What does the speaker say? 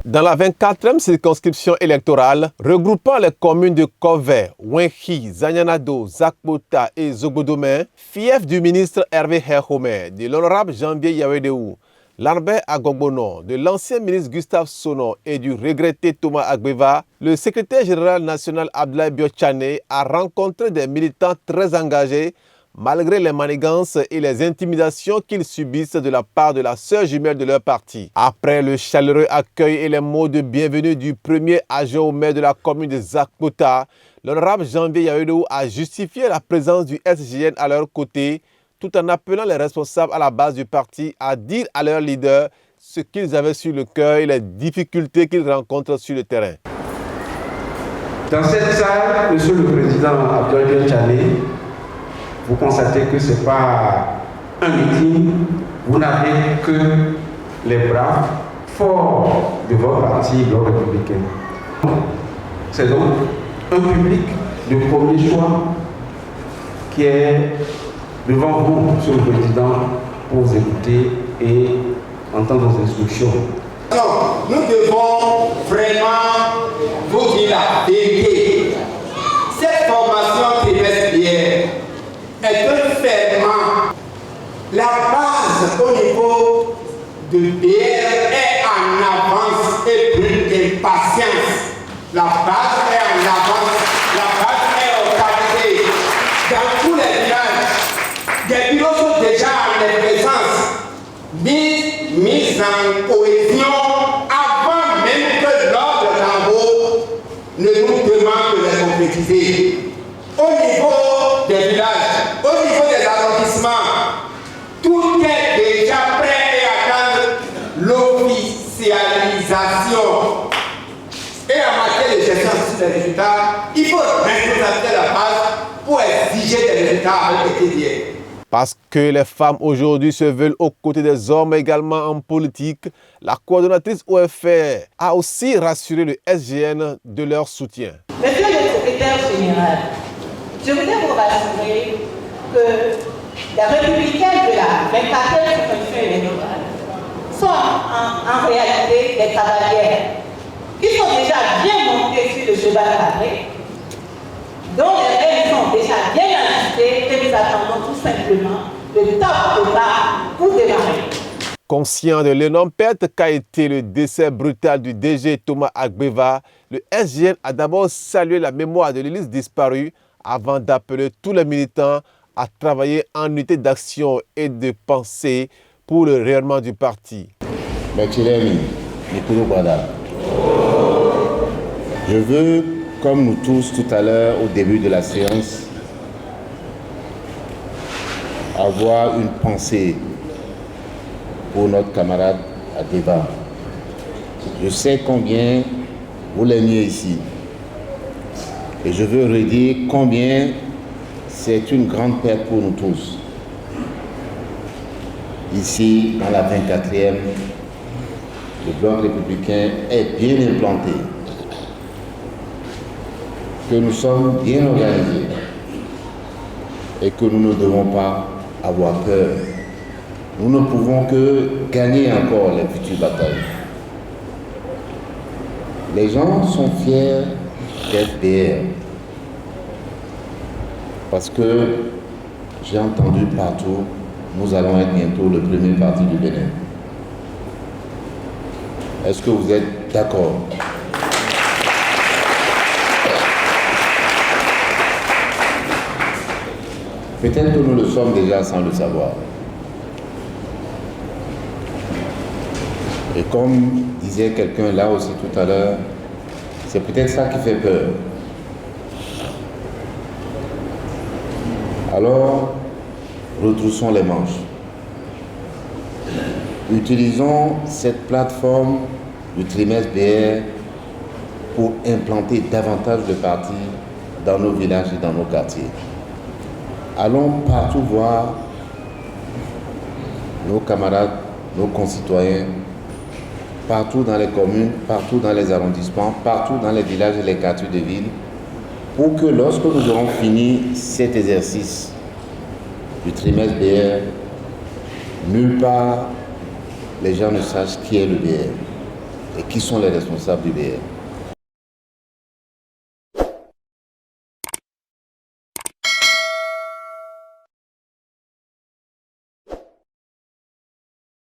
Dans la 24e circonscription électorale, regroupant les communes de Kovey, Wenki, Zanyanado, Zakpota et Zogodomé, fief du ministre Hervé Herhomé, de l'honorable Janvier Yawedeu, Lambert Agogbono, de l'ancien ministre Gustave Sono et du regretté Thomas Agbeva, le secrétaire général national Abdoulaye Biochane a rencontré des militants très engagés malgré les manigances et les intimidations qu'ils subissent de la part de la sœur jumelle de leur parti. Après le chaleureux accueil et les mots de bienvenue du premier adjoint au maire de la commune de Zakpota, l'honorable Janvier Yawedeu a justifié la présence du SJN à leur côté, tout en appelant les responsables à la base du parti à dire à leur leader ce qu'ils avaient sur le cœur et les difficultés qu'ils rencontrent sur le terrain. Dans cette salle, Monsieur le Président Abdoulaye Biochane, vous constatez que ce n'est pas un meeting, vous n'avez que les bras forts de votre parti, le républicain. C'est donc un public de premier choix qui est devant vous, Monsieur le Président, pour vous écouter et entendre vos instructions. Nous devons vraiment vous dire la vérité. Cette formation trimestrielle est un ferment. La base au niveau de BR est en avance et brûle d'impatience. La base est en avance, la base est au quartier. Dans tous les villages, des bureaux sont déjà en présence, mis en cohésion avant même que l'ordre d'en haut ne nous demande de les concrétiser. Au niveau des villages, au niveau des arrondissements, tout est déjà prêt et attend l'officialisation. Et en matière de gestion sur les résultats, il faut responsabiliser la base pour exiger des résultats avec les TDR. Parce que les femmes aujourd'hui se veulent aux côtés des hommes également en politique, la coordonnatrice OFR a aussi rassuré le SJN de leur soutien. Monsieur le secrétaire général, je voudrais vous rassurer que les républicains de la 24e circonscription électorale sont en réalité des cavalières qui sont déjà bien montés sur le cheval carré, dont les règles sont déjà bien ajustées et nous attendons tout simplement le top départ pour démarrer. Conscient de l'énorme perte qu'a été le décès brutal du DG Thomas Agbeva, le SJN a d'abord salué la mémoire de l'hélice disparue avant d'appeler tous les militants à travailler en unité d'action et de pensée pour le rayonnement du parti. Je veux, comme nous tous tout à l'heure au début de la séance, avoir une pensée pour notre camarade Agbeva. Je sais combien vous l'aimiez ici. Et je veux redire combien c'est une grande perte pour nous tous. Ici, dans la 24e, le bloc républicain est bien implanté, que nous sommes bien organisés et que nous ne devons pas avoir peur. Nous ne pouvons que gagner encore les futures batailles. Les gens sont fiers d'FPR parce que j'ai entendu partout, nous allons être bientôt le premier parti du Bénin. Est-ce que vous êtes d'accord? Peut-être que nous le sommes déjà sans le savoir. Et comme disait quelqu'un là aussi tout à l'heure, c'est peut-être ça qui fait peur. Alors, retroussons les manches. Utilisons cette plateforme du trimestre BR pour implanter davantage de partis dans nos villages et dans nos quartiers. Allons partout voir nos camarades, nos concitoyens, partout dans les communes, partout dans les arrondissements, partout dans les villages et les quartiers de ville, pour que lorsque nous aurons fini cet exercice du trimestre BR, nulle part les gens ne sachent qui est le BR et qui sont les responsables du BR.